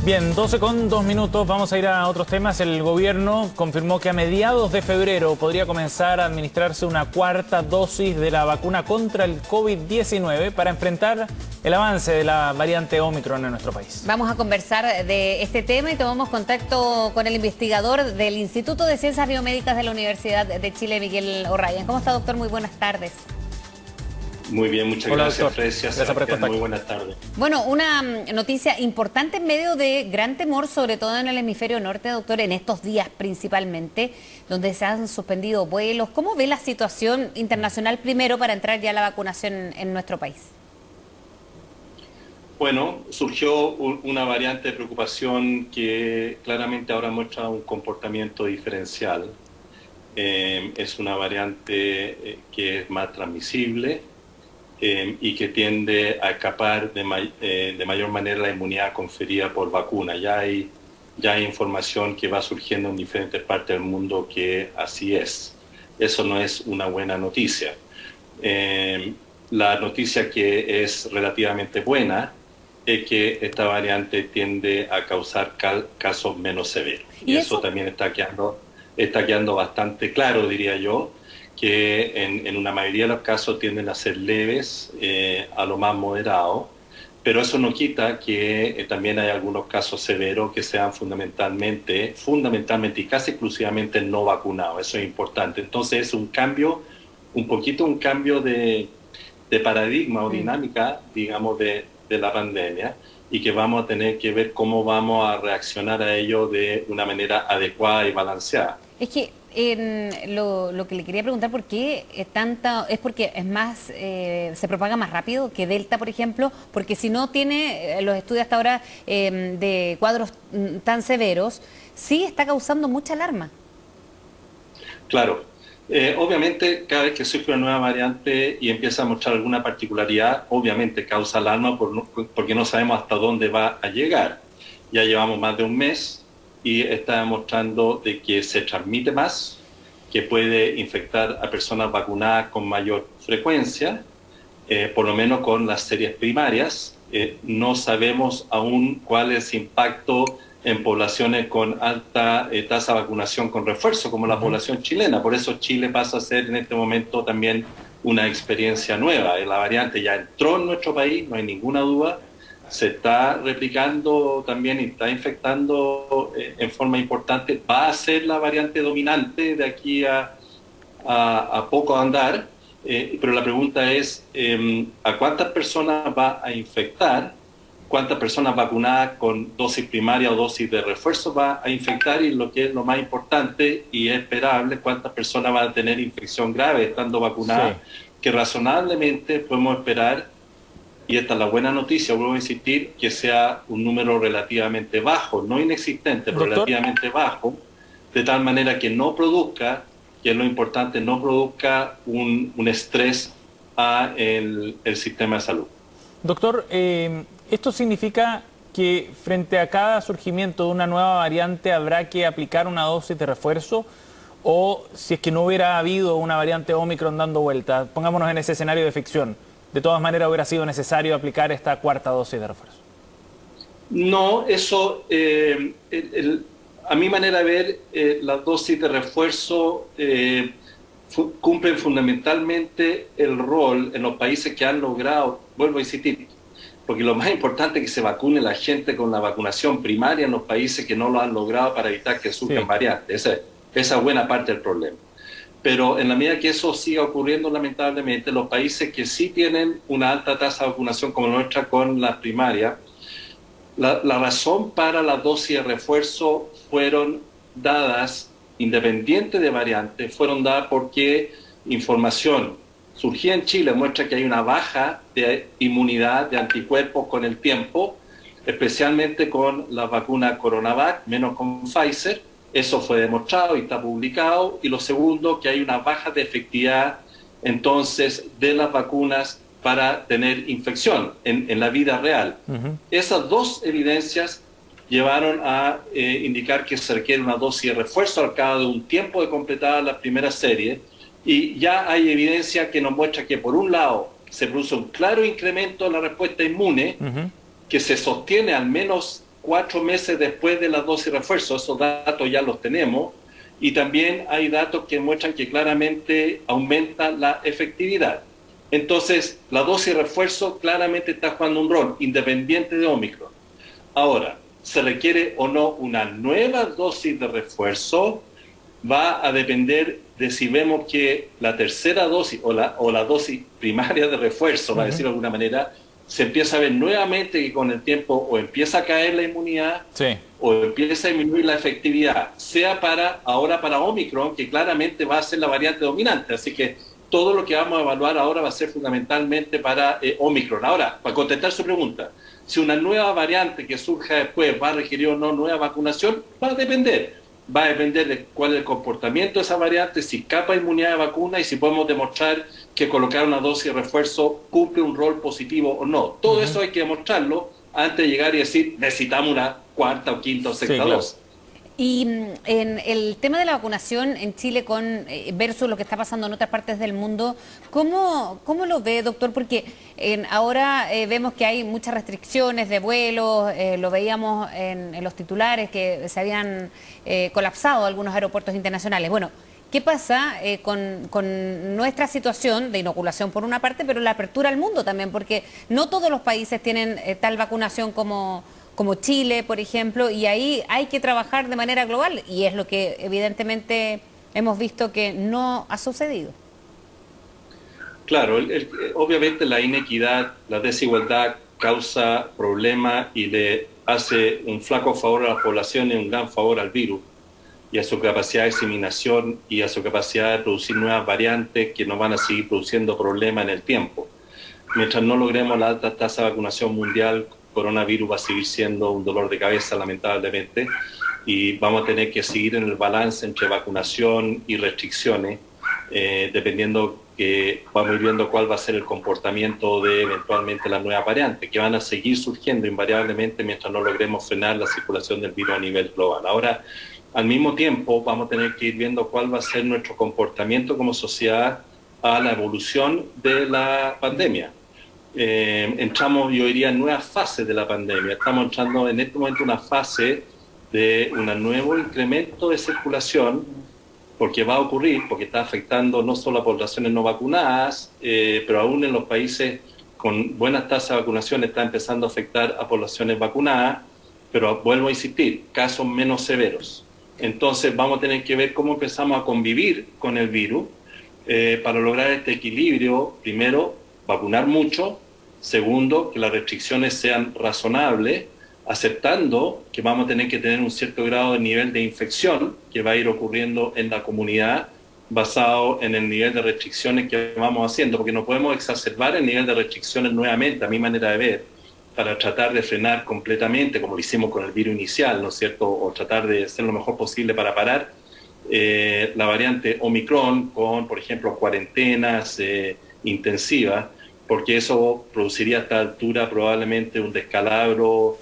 Bien, 12:02, vamos a ir a otros temas. El gobierno confirmó que a mediados de febrero podría comenzar a administrarse una cuarta dosis de la vacuna contra el COVID-19 para enfrentar el avance de la variante Omicron en nuestro país. Vamos a conversar de este tema y tomamos contacto con el investigador del Instituto de Ciencias Biomédicas de la Universidad de Chile, Miguel O'Ryan. ¿Cómo está, doctor? Muy buenas tardes. Muy bien, muchas gracias, Frecia. Gracias por el contacto. Muy buenas tardes. Bueno, una noticia importante en medio de gran temor, sobre todo en el hemisferio norte, doctor, en estos días principalmente, donde se han suspendido vuelos. ¿Cómo ve la situación internacional primero para entrar ya a la vacunación en nuestro país? Bueno, surgió una variante de preocupación que claramente ahora muestra un comportamiento diferencial. Es una variante que es más transmisible y que tiende a escapar de mayor manera la inmunidad conferida por vacuna. Ya hay información que va surgiendo en diferentes partes del mundo que así es. Eso no es una buena noticia. La noticia que es relativamente buena es que esta variante tiende a causar casos menos severos. Y eso también está quedando bastante claro, diría yo, que en una mayoría de los casos tienden a ser leves a lo más moderado, pero eso no quita que también hay algunos casos severos que sean fundamentalmente y casi exclusivamente no vacunados. Eso es importante. Entonces es un cambio de paradigma o dinámica, digamos, de la pandemia, y que vamos a tener que ver cómo vamos a reaccionar a ello de una manera adecuada y balanceada. Es que lo que le quería preguntar, ¿por qué es porque es más se propaga más rápido que Delta, por ejemplo? Porque si no tiene los estudios hasta ahora de cuadros tan severos, sí está causando mucha alarma. Claro. Obviamente, cada vez que surge una nueva variante y empieza a mostrar alguna particularidad, obviamente causa alarma porque no sabemos hasta dónde va a llegar. Ya llevamos más de un mes y está demostrando de que se transmite más, que puede infectar a personas vacunadas con mayor frecuencia, por lo menos con las series primarias. No sabemos aún cuál es el impacto en poblaciones con alta tasa de vacunación con refuerzo, como la población chilena. Por eso Chile pasa a ser en este momento también una experiencia nueva. La variante ya entró en nuestro país, no hay ninguna duda. Se está replicando también y está infectando en forma importante. Va a ser la variante dominante de aquí a poco andar, pero la pregunta es ¿a cuántas personas va a infectar? ¿Cuántas personas vacunadas con dosis primaria o dosis de refuerzo va a infectar? Y lo que es lo más importante y esperable, ¿cuántas personas van a tener infección grave estando vacunadas? Sí. Que razonablemente podemos esperar, y esta es la buena noticia, vuelvo a insistir, que sea un número relativamente bajo, no inexistente, pero relativamente bajo, de tal manera que no produzca, que es lo importante, no produzca un estrés a el sistema de salud. Doctor, ¿esto significa que frente a cada surgimiento de una nueva variante habrá que aplicar una dosis de refuerzo? O si es que no hubiera habido una variante Omicron dando vuelta, pongámonos en ese escenario de ficción, ¿de todas maneras hubiera sido necesario aplicar esta cuarta dosis de refuerzo? No, eso, a mi manera de ver, las dosis de refuerzo cumplen fundamentalmente el rol en los países que han logrado, vuelvo a insistir, porque lo más importante es que se vacune la gente con la vacunación primaria en los países que no lo han logrado para evitar que surjan variantes. Esa es buena parte del problema. Pero en la medida que eso siga ocurriendo, lamentablemente, los países que sí tienen una alta tasa de vacunación como nuestra con las primarias, la razón para la dosis de refuerzo fueron dadas, independiente de variantes, fueron dadas porque información surgía en Chile, muestra que hay una baja de inmunidad de anticuerpos con el tiempo, especialmente con la vacuna Coronavac, menos con Pfizer. Eso fue demostrado y está publicado. Y lo segundo, que hay una baja de efectividad entonces de las vacunas para tener infección en la vida real. Esas dos evidencias llevaron a indicar que se requiere una dosis de refuerzo al cabo de un tiempo de completar la primera serie, y ya hay evidencia que nos muestra que por un lado se produce un claro incremento en la respuesta inmune, que se sostiene al menos 4 meses después de la dosis refuerzo. Esos datos ya los tenemos. Y también hay datos que muestran que claramente aumenta la efectividad. Entonces, la dosis refuerzo claramente está jugando un rol, independiente de Omicron. Ahora, ¿se requiere o no una nueva dosis de refuerzo? Va a depender de si vemos que la tercera dosis o la dosis primaria de refuerzo, para decirlo de alguna manera, se empieza a ver nuevamente que con el tiempo o empieza a caer la inmunidad, Sí. o empieza a disminuir la efectividad, sea ahora para Omicron, que claramente va a ser la variante dominante. Así que todo lo que vamos a evaluar ahora va a ser fundamentalmente para Omicron. Ahora, para contestar su pregunta, si una nueva variante que surja después va a requerir o no nueva vacunación, va a depender. Va a depender de cuál es el comportamiento de esa variante, si capa inmunidad de vacuna y si podemos demostrar que colocar una dosis de refuerzo cumple un rol positivo o no. Todo eso hay que demostrarlo antes de llegar y decir necesitamos una cuarta o quinta o sexta dosis. Y en el tema de la vacunación en Chile versus lo que está pasando en otras partes del mundo, ¿cómo lo ve, doctor? Porque ahora vemos que hay muchas restricciones de vuelos, lo veíamos en los titulares que se habían colapsado algunos aeropuertos internacionales. Bueno, ¿qué pasa con nuestra situación de inoculación por una parte, pero la apertura al mundo también? Porque no todos los países tienen tal vacunación como Chile, por ejemplo, y ahí hay que trabajar de manera global, y es lo que evidentemente hemos visto que no ha sucedido. Claro, obviamente la inequidad, la desigualdad causa problemas y le hace un flaco favor a la población y un gran favor al virus y a su capacidad de diseminación y a su capacidad de producir nuevas variantes que nos van a seguir produciendo problemas en el tiempo. Mientras no logremos la alta tasa de vacunación mundial, coronavirus va a seguir siendo un dolor de cabeza, lamentablemente, y vamos a tener que seguir en el balance entre vacunación y restricciones, dependiendo que vamos a ir viendo cuál va a ser el comportamiento de eventualmente las nuevas variantes, que van a seguir surgiendo invariablemente mientras no logremos frenar la circulación del virus a nivel global. Ahora, al mismo tiempo, vamos a tener que ir viendo cuál va a ser nuestro comportamiento como sociedad a la evolución de la pandemia. Entramos, yo diría, en nuevas fases de la pandemia. Estamos entrando en este momento en una fase de un nuevo incremento de circulación, porque va a ocurrir, porque está afectando no solo a poblaciones no vacunadas, pero aún en los países con buenas tasas de vacunación está empezando a afectar a poblaciones vacunadas, pero vuelvo a insistir, casos menos severos. Entonces vamos a tener que ver cómo empezamos a convivir con el virus para lograr este equilibrio. Primero, vacunar mucho. Segundo, que las restricciones sean razonables, aceptando que vamos a tener que tener un cierto grado de nivel de infección que va a ir ocurriendo en la comunidad basado en el nivel de restricciones que vamos haciendo, porque no podemos exacerbar el nivel de restricciones nuevamente, a mi manera de ver, para tratar de frenar completamente, como lo hicimos con el virus inicial, ¿no es cierto?, o tratar de hacer lo mejor posible para parar la variante Omicron con, por ejemplo, cuarentenas intensivas, porque eso produciría a esta altura probablemente un descalabro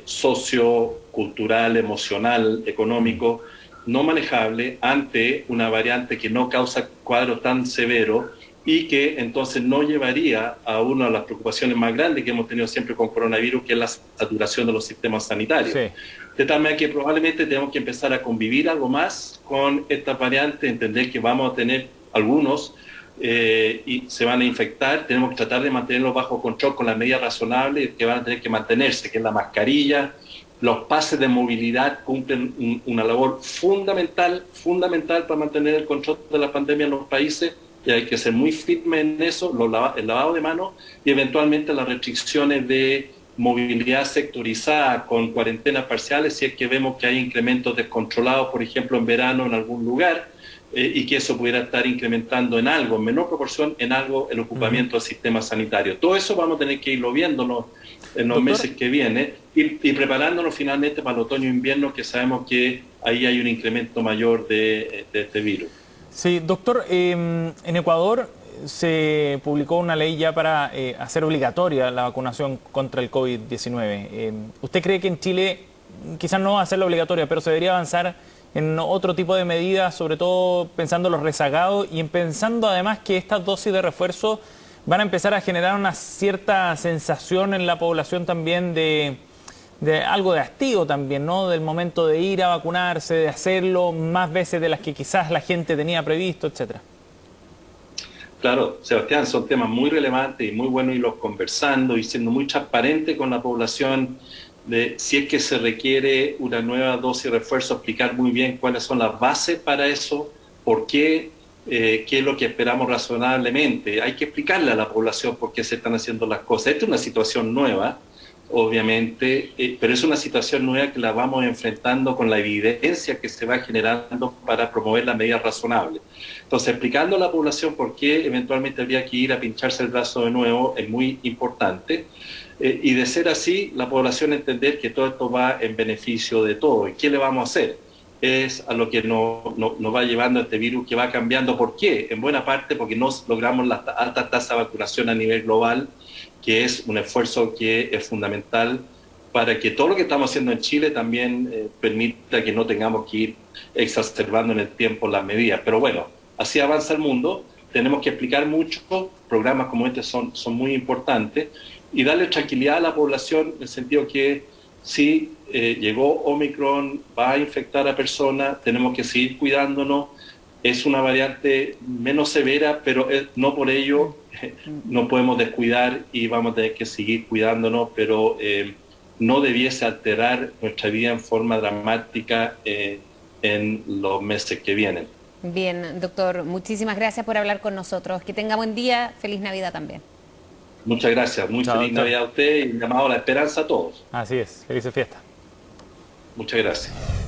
sociocultural, emocional, económico, no manejable ante una variante que no causa cuadros tan severos y que entonces no llevaría a una de las preocupaciones más grandes que hemos tenido siempre con coronavirus, que es la saturación de los sistemas sanitarios. Sí. De tal manera que probablemente tenemos que empezar a convivir algo más con esta variante, entender que vamos a tener algunos y se van a infectar, tenemos que tratar de mantenerlos bajo control con las medidas razonables que van a tener que mantenerse, que es la mascarilla. Los pases de movilidad cumplen una labor fundamental para mantener el control de la pandemia en los países, y hay que ser muy firme en eso, el lavado de manos y eventualmente las restricciones de movilidad sectorizada con cuarentenas parciales si es que vemos que hay incrementos descontrolados, por ejemplo en verano en algún lugar, y que eso pudiera estar incrementando en algo, en menor proporción, en algo el ocupamiento del sistema sanitario. Todo eso vamos a tener que irlo viéndonos en los meses que vienen y preparándonos finalmente para el otoño-invierno, que sabemos que ahí hay un incremento mayor de este virus. Sí, doctor, en Ecuador se publicó una ley ya para hacer obligatoria la vacunación contra el COVID-19. ¿Usted cree que en Chile quizás no va a hacerla obligatoria, pero se debería avanzar en otro tipo de medidas, sobre todo pensando en los rezagados y pensando además que estas dosis de refuerzo van a empezar a generar una cierta sensación en la población también de de algo de hastío también, ¿no? Del momento de ir a vacunarse, de hacerlo más veces de las que quizás la gente tenía previsto, etcétera. Claro, Sebastián, son temas muy relevantes y muy buenos irlos conversando y siendo muy transparente con la población de si es que se requiere una nueva dosis de refuerzo, explicar muy bien cuáles son las bases para eso, por qué, qué es lo que esperamos razonablemente. Hay que explicarle a la población por qué se están haciendo las cosas. Esta es una situación nueva, obviamente, pero es una situación nueva que la vamos enfrentando con la evidencia que se va generando para promover las medidas razonables. Entonces, explicando a la población por qué eventualmente habría que ir a pincharse el brazo de nuevo es muy importante. Y de ser así, la población entender que todo esto va en beneficio de todos. ¿Y qué le vamos a hacer? Es a lo que nos va llevando este virus, que va cambiando. ¿Por qué? En buena parte porque no logramos la alta tasa de vacunación a nivel global, que es un esfuerzo que es fundamental para que todo lo que estamos haciendo en Chile también permita que no tengamos que ir exacerbando en el tiempo las medidas. Pero bueno, así avanza el mundo, tenemos que explicar mucho, programas como este son muy importantes, y darle tranquilidad a la población en el sentido que si llegó Omicron, va a infectar a personas, tenemos que seguir cuidándonos, es una variante menos severa, pero no por ello no podemos descuidar y vamos a tener que seguir cuidándonos, pero no debiese alterar nuestra vida en forma dramática en los meses que vienen. Bien, doctor, muchísimas gracias por hablar con nosotros. Que tenga buen día, feliz Navidad también. Muchas gracias, muy feliz Navidad a usted y llamado a la esperanza a todos. Así es, felices fiestas. Muchas gracias.